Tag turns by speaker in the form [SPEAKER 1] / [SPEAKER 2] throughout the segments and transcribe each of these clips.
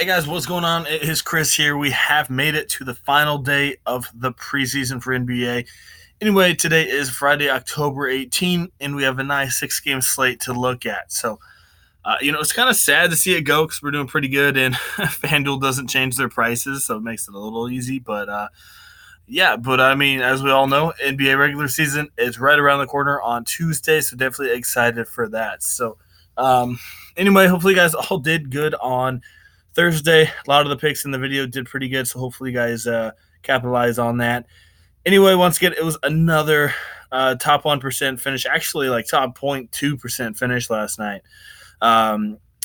[SPEAKER 1] Hey guys, what's going on? It is Chris here. We have made it to the final day of the preseason for NBA. Anyway, today is Friday, October 18th, and we have a nice 6 game slate to look at. It's kind of sad to see it go because we're doing pretty good, and Fanduel doesn't change their prices, so it makes it a little easy. But I mean, as we all know, NBA regular season is right around the corner on Tuesday, so definitely excited for that. Um, anyway, hopefully, you guys all did good on Thursday. A lot of the picks in the video did pretty good, so hopefully, you guys capitalize on that. Anyway, once again, it was another top 1% finish, actually, like top 0.2% finish last night.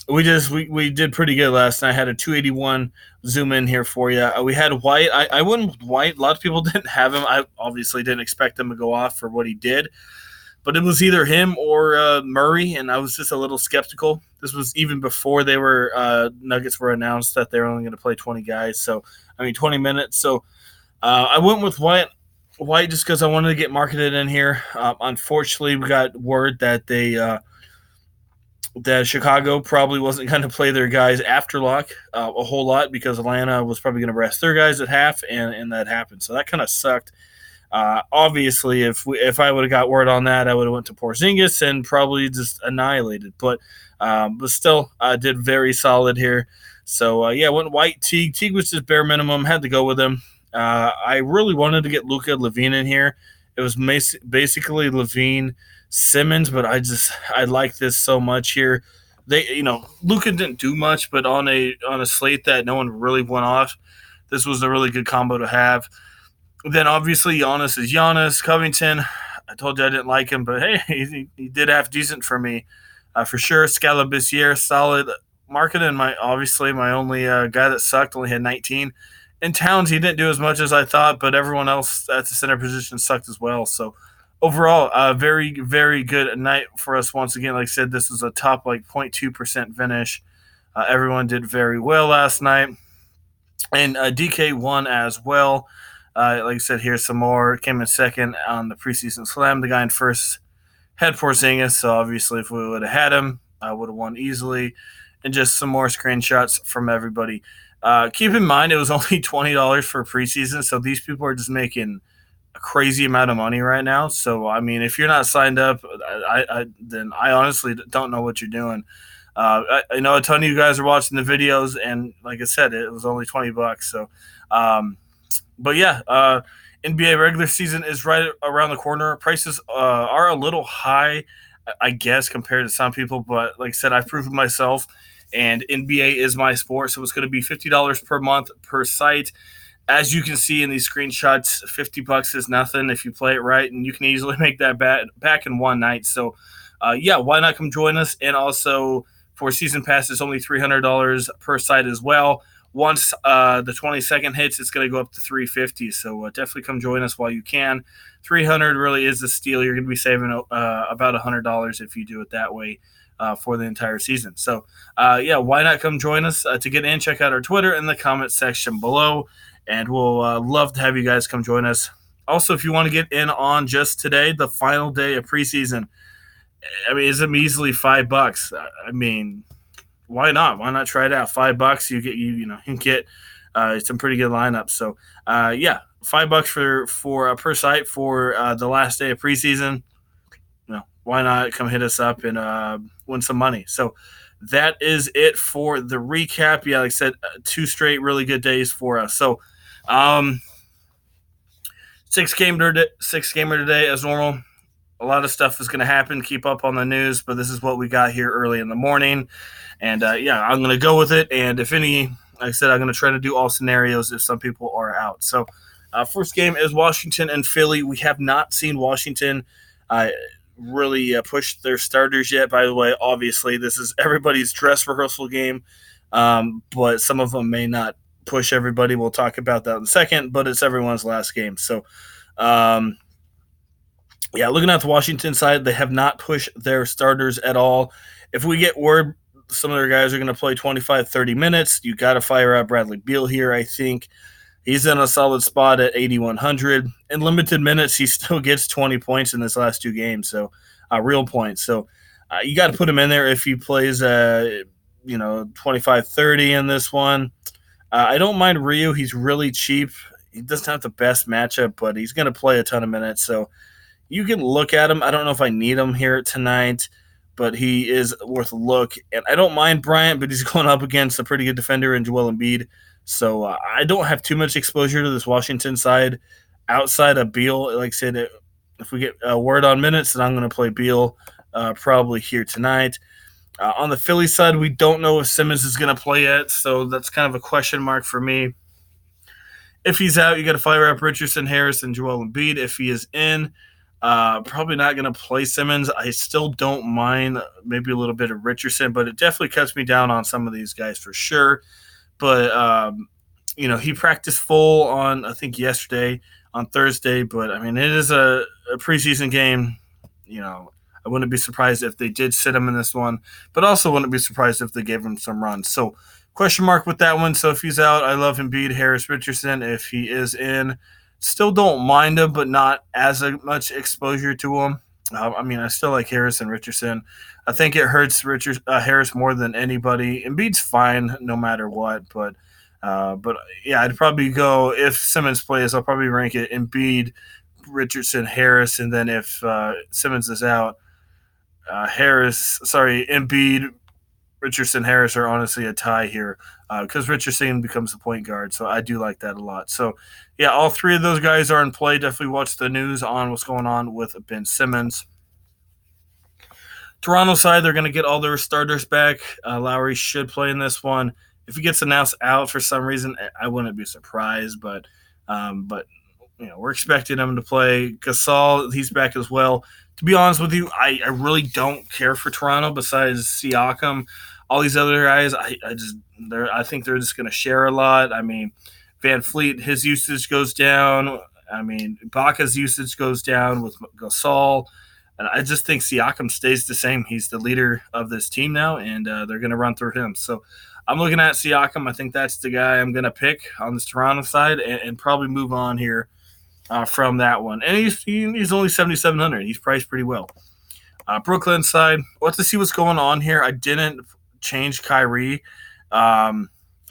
[SPEAKER 1] We did pretty good last night. I had a 281 zoom in here for you. We had White. I went with White. A lot of people didn't have him. I obviously didn't expect him to go off for what he did, but it was either him or Murray, and I was just a little skeptical. This was even before they were Nuggets were announced that they're only going to play 20 guys. 20 minutes. I went with White just because I wanted to get marketed in here. Unfortunately, we got word that that Chicago probably wasn't going to play their guys after lock a whole lot because Atlanta was probably going to rest their guys at half, and that happened. So that kind of sucked. Obviously, if I would have got word on that, I would have went to Porzingis and probably just annihilated. But still, did very solid here. Went White Teague. Teague was just bare minimum. Had to go with him. I really wanted to get Luka Levine in here. It was basically Levine Simmons, but I like this so much here. Luka didn't do much, but on a slate that no one really went off, this was a really good combo to have. Then obviously Giannis is Giannis. Covington, I told you I didn't like him, but hey, he did half decent for me, for sure. Scalabissiere, solid. Marketing, my only guy that sucked, only had 19. In Towns, he didn't do as much as I thought, but everyone else at the center position sucked as well. So overall, very, very good night for us once again. Like I said, this was a top 0.2% finish. Everyone did very well last night. And DK won as well. Like I said, here's some more. Came in second on the preseason slam. The guy in first had Porzingis, so obviously if we would have had him, I would have won easily. And just some more screenshots from everybody. Keep in mind, it was only $20 for preseason, so these people are just making a crazy amount of money right now. So, I mean, if you're not signed up, then I honestly don't know what you're doing. I know a ton of you guys are watching the videos, and like I said, it was only $20. NBA regular season is right around the corner. Prices are a little high, I guess, compared to some people. But like I said, I've proven myself, and NBA is my sport. So it's going to be $50 per month per site. As you can see in these screenshots, $50 is nothing if you play it right, and you can easily make that back in one night. So, why not come join us? And also, for season pass, it's only $300 per site as well. Once the 22nd hits, it's going to go up to $350. So definitely come join us while you can. $300 really is a steal. You're going to be saving about $100 if you do it that way for the entire season. So, why not come join us? To get in, check out our Twitter in the comment section below, and we'll love to have you guys come join us. Also, if you want to get in on just today, the final day of preseason, I mean, it's a measly $5. I mean, why not? Why not try it out? $5, you can get some pretty good lineups. So $5 for per site for the last day of preseason. Why not come hit us up and win some money? So that is it for the recap. Yeah, like I said, 2 straight really good days for us. So 6-gamer today as normal. A lot of stuff is going to happen. Keep up on the news, but this is what we got here early in the morning. And, I'm going to go with it. And if any, like I said, I'm going to try to do all scenarios if some people are out. So first game is Washington and Philly. We have not seen Washington really push their starters yet. By the way, obviously, this is everybody's dress rehearsal game, but some of them may not push everybody. We'll talk about that in a second, but it's everyone's last game. So, looking at the Washington side, they have not pushed their starters at all. If we get word some of their guys are going to play 25, 30 minutes, you got to fire out Bradley Beal here, I think. He's in a solid spot at 8,100. In limited minutes, he still gets 20 points in his last 2 games, so real points. So you got to put him in there if he plays 25-30 in this one. I don't mind Ryu. He's really cheap. He doesn't have the best matchup, but he's going to play a ton of minutes. So you can look at him. I don't know if I need him here tonight, but he is worth a look. And I don't mind Bryant, but he's going up against a pretty good defender in Joel Embiid. So I don't have too much exposure to this Washington side outside of Beal. Like I said, if we get a word on minutes, then I'm going to play Beal probably here tonight. On the Philly side, we don't know if Simmons is going to play yet, so that's kind of a question mark for me. If he's out, you got to fire up Richardson, Harris, and Joel Embiid. If he is in, probably not going to play Simmons. I still don't mind maybe a little bit of Richardson, but it definitely cuts me down on some of these guys for sure. But, he practiced full on, I think, yesterday on Thursday. But, I mean, it is a preseason game. I wouldn't be surprised if they did sit him in this one, but also wouldn't be surprised if they gave him some runs. So question mark with that one. So if he's out, I love Embiid, Harris, Richardson. If he is in, still don't mind him, but not as much exposure to him. I still like Harris and Richardson. I think it hurts Harris more than anybody. Embiid's fine no matter what, but yeah, I'd probably go if Simmons plays. I'll probably rank it Embiid, Richardson, Harris, and then if Simmons is out, Embiid, Richardson, Harris are honestly a tie here because Richardson becomes the point guard. So I do like that a lot. So, yeah, all three of those guys are in play. Definitely watch the news on what's going on with Ben Simmons. Toronto side, they're going to get all their starters back. Lowry should play in this one. If he gets announced out for some reason, I wouldn't be surprised. But we're expecting him to play. Gasol, he's back as well. To be honest with you, I really don't care for Toronto besides Siakam. All these other guys, I think they're just going to share a lot. I mean, Van Fleet, his usage goes down. I mean, Ibaka's usage goes down with Gasol. And I just think Siakam stays the same. He's the leader of this team now, and they're going to run through him. So I'm looking at Siakam. I think that's the guy I'm going to pick on this Toronto side and probably move on here from that one. And he's only 7,700. He's priced pretty well. Brooklyn side, we'll have to see what's going on here. I didn't change Kyrie. I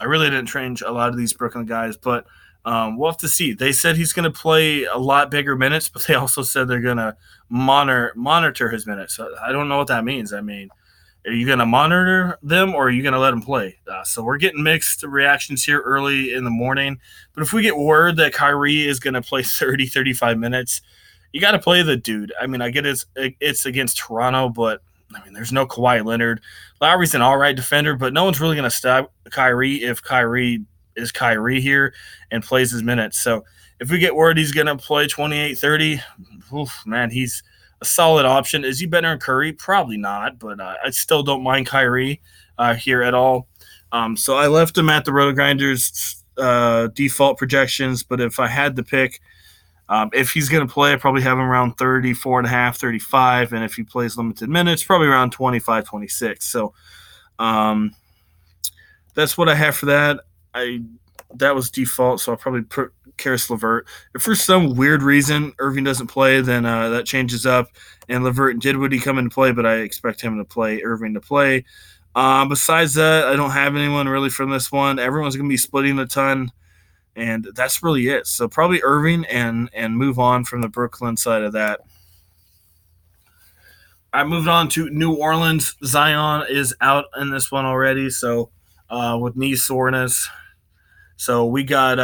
[SPEAKER 1] really didn't change a lot of these Brooklyn guys, but we'll have to see. They said he's going to play a lot bigger minutes, but they also said they're going to monitor his minutes. So I don't know what that means. I mean, are you going to monitor them or are you going to let them play? So we're getting mixed reactions here early in the morning. But if we get word that Kyrie is going to play 30, 35 minutes, you got to play the dude. I mean, I get it's against Toronto, but, I mean, there's no Kawhi Leonard. Lowry's an all right defender, but no one's really going to stop Kyrie if Kyrie is Kyrie here and plays his minutes. So if we get word he's going to play 28, 30, man, he's – a solid option. Is he better than Curry? Probably not, but I still don't mind Kyrie here at all. So I left him at the RotoGrinders default projections, but if I had to pick, if he's going to play, I probably have him around 34.5, 35, and if he plays limited minutes, probably around 25, 26. So that's what I have for that. That was default, so I'll probably put Karis LeVert. If for some weird reason Irving doesn't play, then that changes up. And LeVert did what he come into play, but I expect him to play, Irving to play. Besides that, I don't have anyone really from this one. Everyone's going to be splitting a ton, and that's really it. So probably Irving and move on from the Brooklyn side of that. I moved on to New Orleans. Zion is out in this one already, so with knee soreness. So we got,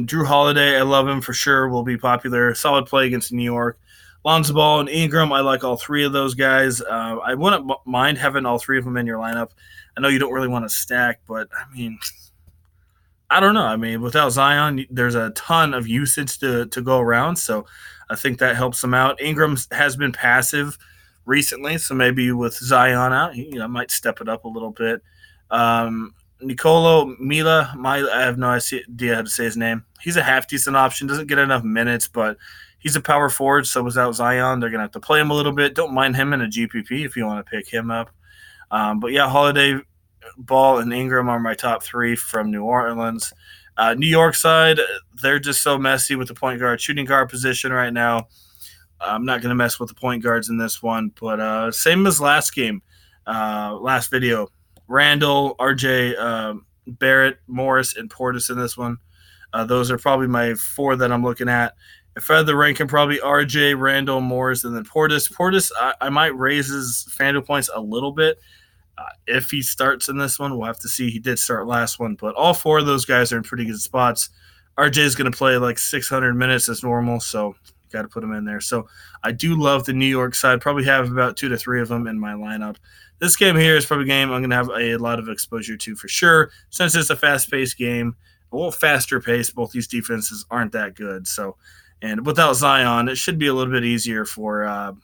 [SPEAKER 1] Drew Holiday, I love him for sure, will be popular. Solid play against New York. Lonzo Ball and Ingram, I like all three of those guys. I wouldn't mind having all three of them in your lineup. I know you don't really want to stack, but, I don't know. Without Zion, there's a ton of usage to go around, so I think that helps him out. Ingram has been passive recently, so maybe with Zion out, he might step it up a little bit. Nicolo Mila, I have no idea how to say his name. He's a half-decent option. Doesn't get enough minutes, but he's a power forward, so without Zion, they're going to have to play him a little bit. Don't mind him in a GPP if you want to pick him up. But, yeah, Holiday, Ball, and Ingram are my top three from New Orleans. New York side, they're just so messy with the point guard, shooting guard position right now. I'm not going to mess with the point guards in this one, but same as last game, last video. Randall, RJ, Barrett, Morris, and Portis in this one. Those are probably my four that I'm looking at. If I had to rank him, probably RJ, Randall, Morris, and then Portis. Portis, I might raise his Fanduel points a little bit. If he starts in this one, we'll have to see. He did start last one, but all four of those guys are in pretty good spots. RJ is going to play like 600 minutes as normal, so got to put him in there. So I do love the New York side. Probably have about 2 to 3 of them in my lineup. This game here is probably a game I'm going to have a lot of exposure to for sure, since it's a fast-paced game. A little faster pace. Both these defenses aren't that good. So, and without Zion, it should be a little bit easier for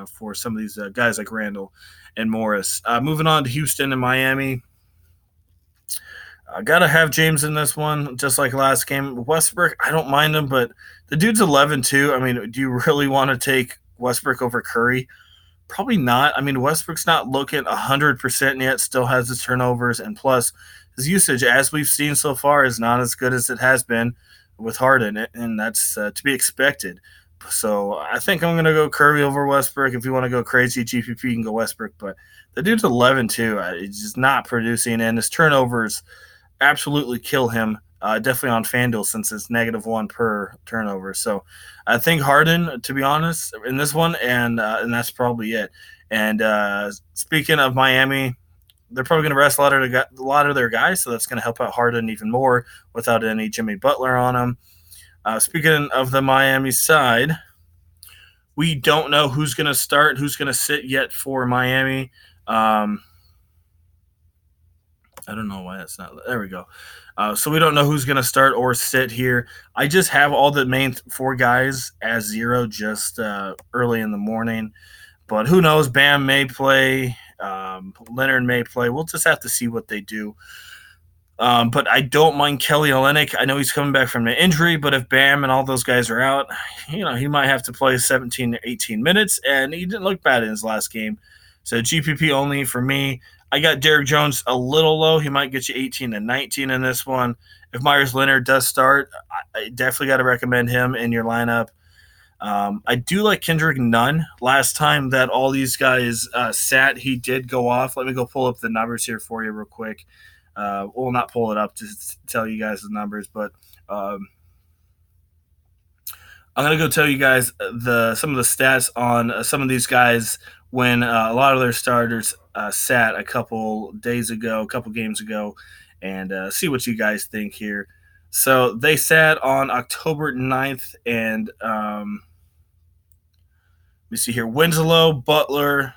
[SPEAKER 1] for some of these guys like Randall and Morris. Moving on to Houston and Miami. I gotta have James in this one, just like last game. Westbrook, I don't mind him, but the dude's 11-2. I mean, do you really want to take Westbrook over Curry? Probably not. I mean, Westbrook's not looking 100% yet, still has his turnovers, and plus his usage, as we've seen so far, is not as good as it has been with Harden, and that's to be expected. So I think I'm going to go Curry over Westbrook. If you want to go crazy GPP, you can go Westbrook, but the dude's 11-2. He's just not producing, and his turnovers absolutely kill him. Definitely on FanDuel since it's -1 per turnover. So I think Harden, to be honest, in this one, and that's probably it. And speaking of Miami, they're probably going to rest a lot of their guys, so that's going to help out Harden even more without any Jimmy Butler on him. Speaking of the Miami side, we don't know who's going to start, who's going to sit yet for Miami. I don't know why that's not. There we go. So we don't know who's going to start or sit here. I just have all the main 4 guys as 0 just early in the morning. But who knows? Bam may play. Leonard may play. We'll just have to see what they do. But I don't mind Kelly Olynyk. I know he's coming back from an injury, but if Bam and all those guys are out, he might have to play 17 to 18 minutes, and he didn't look bad in his last game. So GPP only for me. I got Derrick Jones a little low. He might get you 18 to 19 in this one. If Myers Leonard does start, I definitely got to recommend him in your lineup. I do like Kendrick Nunn. Last time that all these guys sat, he did go off. Let me go pull up the numbers here for you real quick. We'll not pull it up to tell you guys the numbers, but I'm going to go tell you guys some of the stats on some of these guys when a lot of their starters sat a couple games ago, and see what you guys think here. So they sat on October 9th, and let me see here. Winslow, Butler,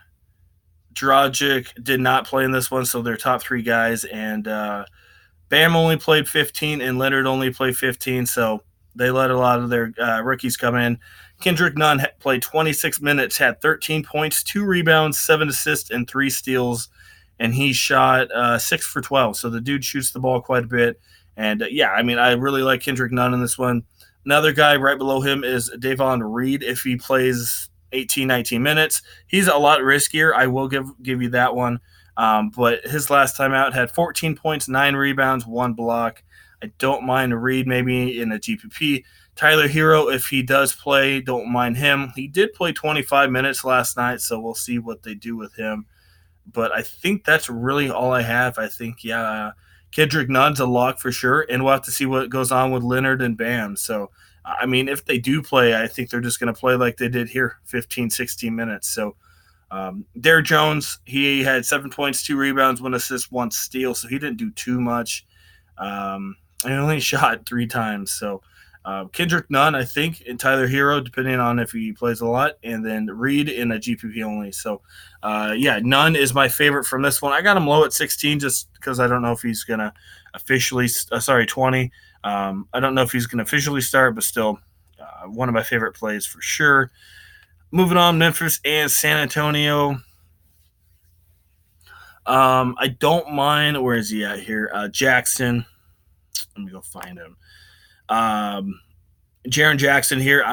[SPEAKER 1] Dragic did not play in this one, so they're top 3 guys, and Bam only played 15, and Leonard only played 15, so they let a lot of their rookies come in. Kendrick Nunn played 26 minutes, had 13 points, 2 rebounds, 7 assists, and 3 steals, and he shot 6 for 12. So the dude shoots the ball quite a bit. And, I really like Kendrick Nunn in this one. Another guy right below him is Davon Reed. If he plays 18, 19 minutes, he's a lot riskier. I will give you that one. But his last time out had 14 points, 9 rebounds, 1 block. I don't mind Reed maybe in a GPP. Tyler Hero, if he does play, don't mind him. He did play 25 minutes last night, so we'll see what they do with him. But I think that's really all I have. I think, Kendrick Nunn's a lock for sure, and we'll have to see what goes on with Leonard and Bam. So, if they do play, I think they're just going to play like they did here, 15, 16 minutes. So, Derrick Jones, he had 7 points, 2 rebounds, 1 assist, 1 steal, so he didn't do too much. He only shot 3 times. So Kendrick Nunn, I think, and Tyler Hero, depending on if he plays a lot, and then Reed in a GPP only. So, Nunn is my favorite from this one. I got him low at 16 just because I don't know if he's going to officially 20. I don't know if he's going to officially start, but still one of my favorite plays for sure. Moving on, Memphis and San Antonio. I don't mind. Where is he at here? Jackson. Let me go find him. Jaren Jackson here.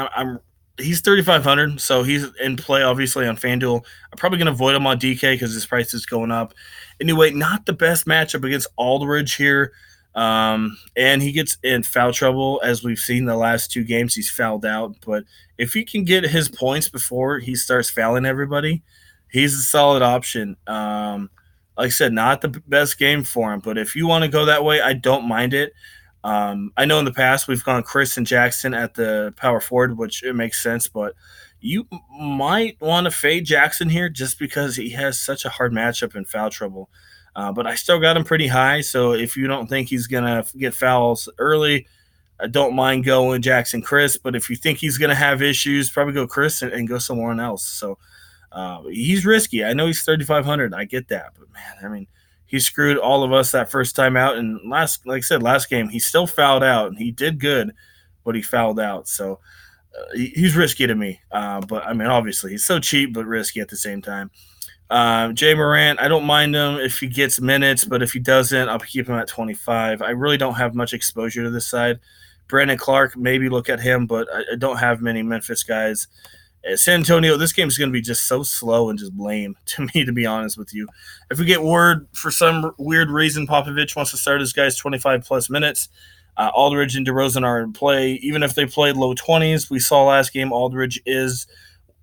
[SPEAKER 1] He's 3,500, so he's in play obviously on FanDuel. I'm probably going to avoid him on DK because his price is going up. Anyway, not the best matchup against Aldridge here. And he gets in foul trouble, as we've seen the last 2 games. He's fouled out, but if he can get his points before he starts fouling everybody, he's a solid option. Like I said, not the best game for him, but if you want to go that way, I don't mind it. I know in the past we've gone Chris and Jackson at the power forward, which it makes sense, but you might want to fade Jackson here just because he has such a hard matchup in foul trouble. But I still got him pretty high, so if you don't think he's gonna get fouls early, I don't mind going Jackson Chris. But if you think he's gonna have issues, probably go Chris and go someone else. So he's risky. I know he's 3,500. I get that, but man, I mean, he screwed all of us that first time out. And like I said, last game he still fouled out, and he did good, but he fouled out. So he's risky to me. But I mean, obviously, he's so cheap but risky at the same time. Jay Morant, I don't mind him if he gets minutes, but if he doesn't, I'll keep him at 25. I really don't have much exposure to this side. Brandon Clark, maybe look at him, but I don't have many Memphis guys. San Antonio, this game is going to be just so slow and just lame to me, to be honest with you. If we get word for some weird reason Popovich wants to start his guys 25 plus minutes, Aldridge and DeRozan are in play. Even if they played low 20s, we saw last game Aldridge is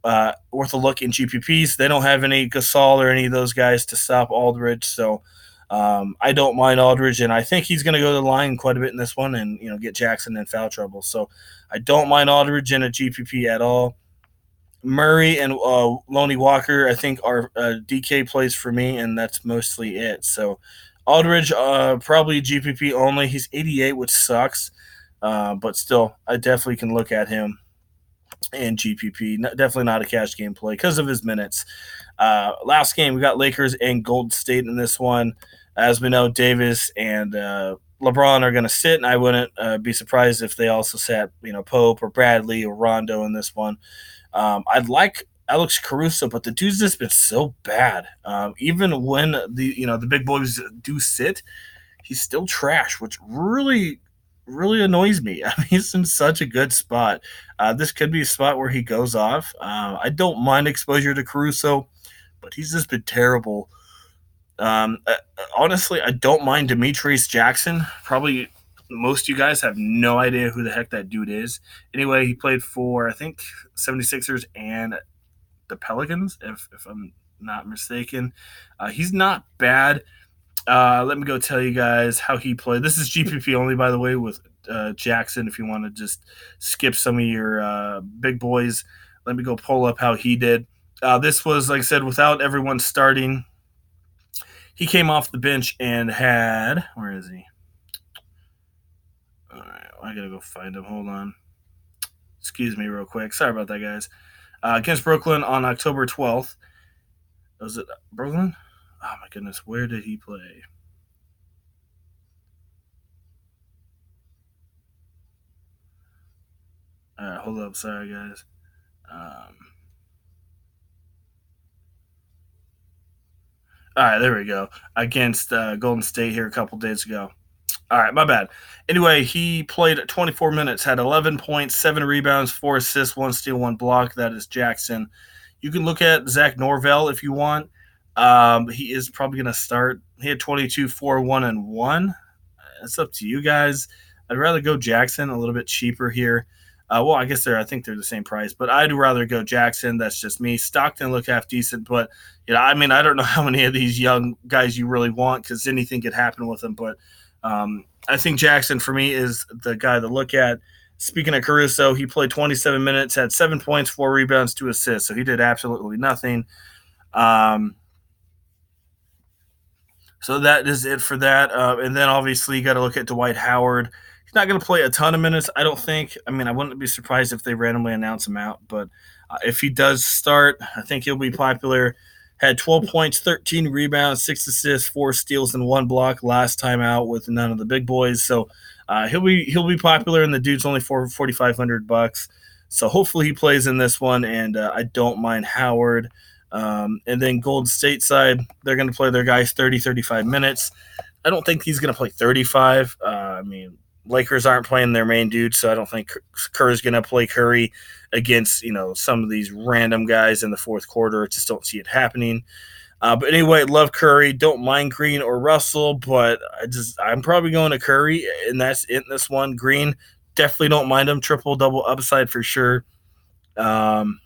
[SPEAKER 1] worth a look in GPPs. They don't have any Gasol or any of those guys to stop Aldridge, so I don't mind Aldridge, and I think he's going to go to the line quite a bit in this one and get Jackson in foul trouble. So I don't mind Aldridge in a GPP at all. Murray and Lonnie Walker, I think, are DK plays for me, and that's mostly it. So Aldridge, probably GPP only. He's 88, which sucks, but still, I definitely can look at him in GPP. Definitely not a cash game play because of his minutes. Last game, we got Lakers and Golden State in this one. As we know, Davis and LeBron are going to sit, and I wouldn't be surprised if they also sat, Pope or Bradley or Rondo in this one. I'd like Alex Caruso, but the dude's just been so bad. Even when the big boys do sit, he's still trash, which really annoys me. I mean, he's in such a good spot. This could be a spot where he goes off. I don't mind exposure to Caruso, but he's just been terrible. Honestly, I don't mind Demetrius Jackson. Probably most of you guys have no idea who the heck that dude is. Anyway, he played for, I think, 76ers and the Pelicans, if I'm not mistaken. He's not bad. Let me go tell you guys how he played. This is GPP only, by the way, with Jackson. If you want to just skip some of your big boys, let me go pull up how he did. This was, like I said, without everyone starting. He came off the bench and had, where is he? All right, I gotta go find him. Hold on. Excuse me, real quick. Sorry about that, guys. Against Brooklyn on October 12th. Was it Brooklyn? Oh my goodness, where did he play? All right, hold up. Sorry, guys. All right, there we go. Against Golden State here a couple days ago. All right, my bad. Anyway, he played 24 minutes, had 11 points, 7 rebounds, 4 assists, 1 steal, 1 block. That is Jackson. You can look at Zach Norvell if you want. He is probably going to start. He had 22, 4, 1, and 1. It's up to you guys. I'd rather go Jackson, a little bit cheaper here. Well, I guess I think they're the same price, but I'd rather go Jackson. That's just me. Stockton look half decent, but I mean, I don't know how many of these young guys you really want because anything could happen with them. But I think Jackson for me is the guy to look at. Speaking of Caruso, he played 27 minutes, had 7 points, 4 rebounds, 2 assists, so he did absolutely nothing. So that is it for that. And then obviously you got to look at Dwight Howard. He's not going to play a ton of minutes, I don't think. I mean, I wouldn't be surprised if they randomly announce him out. But if he does start, I think he'll be popular. Had 12 points, 13 rebounds, 6 assists, 4 steals, and 1 block last time out with none of the big boys. So he'll be popular, and the dude's only for $4,500. So hopefully he plays in this one, and I don't mind Howard. And then Golden State side, they're going to play their guys 30, 35 minutes. I don't think he's going to play 35. I mean, Lakers aren't playing their main dude, so I don't think Kerr's going to play Curry against, some of these random guys in the fourth quarter. I just don't see it happening. But anyway, love Curry. Don't mind Green or Russell, but I'm probably going to Curry, and that's it in this one. Green, definitely don't mind him. Triple-double upside for sure. And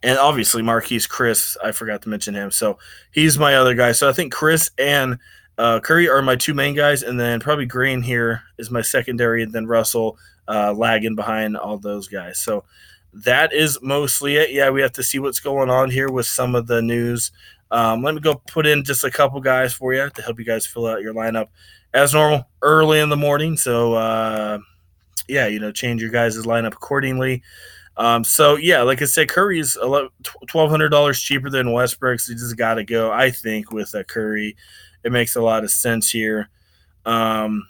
[SPEAKER 1] And obviously Marquise Chris, I forgot to mention him. So he's my other guy. So I think Chris and Curry are my two main guys, and then probably Green here is my secondary, and then Russell lagging behind all those guys. So that is mostly it. Yeah, we have to see what's going on here with some of the news. Let me go put in just a couple guys for you to help you guys fill out your lineup as normal early in the morning. So yeah, change your guys' lineup accordingly. So yeah, like I said, Curry is $1,200 cheaper than Westbrook. So you just got to go. I think with Curry, it makes a lot of sense here. And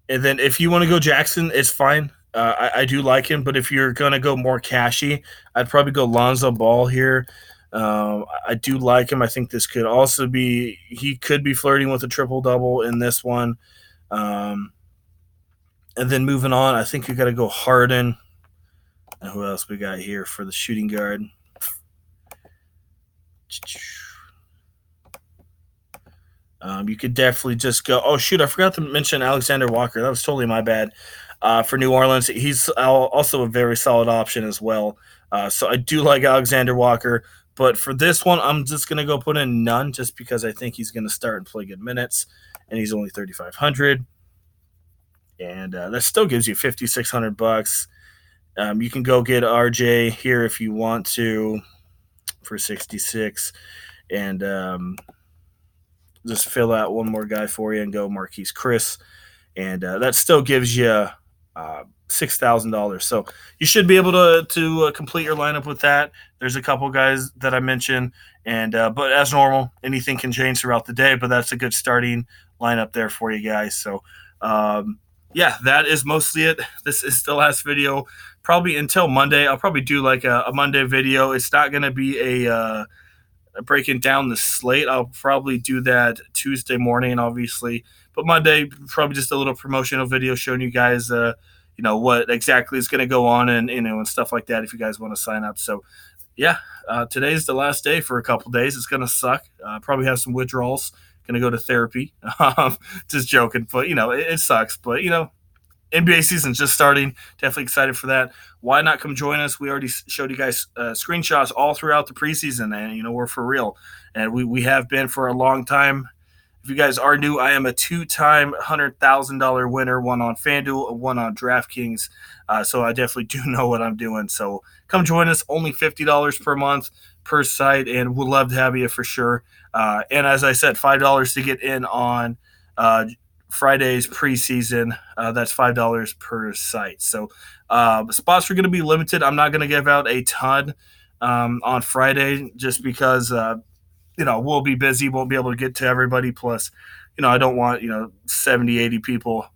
[SPEAKER 1] then if you want to go Jackson, it's fine. I do like him, but if you're gonna go more cashy, I'd probably go Lonzo Ball here. I do like him. I think this could also be he could be flirting with a triple double in this one. And then moving on, I think you got to go Harden. And who else we got here for the shooting guard? You could definitely just go. Oh shoot, I forgot to mention Alexander Walker. That was totally my bad. For New Orleans, he's also a very solid option as well. So I do like Alexander Walker, but for this one, I'm just gonna go put in none, just because I think he's gonna start and play good minutes, and he's only 3,500, and that still gives you $5,600. You can go get RJ here if you want to for 66, and just fill out one more guy for you and go Marquise Chris, and that still gives you $6,000. So you should be able to complete your lineup with that. There's a couple guys that I mentioned, and but as normal, anything can change throughout the day. But that's a good starting lineup there for you guys. So yeah, that is mostly it. This is the last video, probably until Monday. I'll probably do like a Monday video. It's not going to be a breaking down the slate. I'll probably do that Tuesday morning, obviously, but Monday probably just a little promotional video showing you guys, what exactly is going to go on, and and stuff like that if you guys want to sign up. So yeah, today's the last day for a couple days. It's going to suck. Probably have some withdrawals. Going to go to therapy. Just joking, but it sucks. But NBA season's just starting. Definitely excited for that. Why not come join us? We already showed you guys screenshots all throughout the preseason, and we're for real, and we have been for a long time. If you guys are new, I am a two-time $100,000 winner, one on Fanduel and one on DraftKings. So I definitely do know what I'm doing. So come join us. Only $50 per month per site, and we'd love to have you for sure. And as I said, $5 to get in on Friday's preseason. That's $5 per site. So spots are going to be limited. I'm not going to give out a ton on Friday just because we'll be busy, won't be able to get to everybody. Plus, I don't want 70, 80 people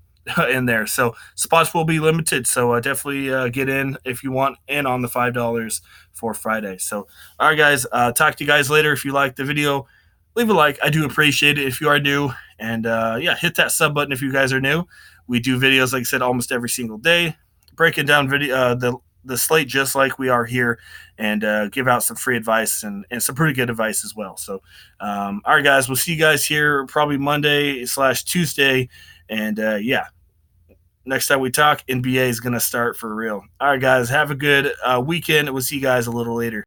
[SPEAKER 1] in there. So spots will be limited. So definitely get in if you want in on the $5 for Friday. So all right, guys. Talk to you guys later. If you like the video, leave a like. I do appreciate it if you are new. And yeah, hit that sub button if you guys are new. We do videos, like I said, almost every single day, breaking down the slate just like we are here, and give out some free advice and some pretty good advice as well. So, all right, guys, we'll see you guys here probably Monday/Tuesday. And yeah, next time we talk, NBA is going to start for real. All right, guys, have a good weekend. We'll see you guys a little later.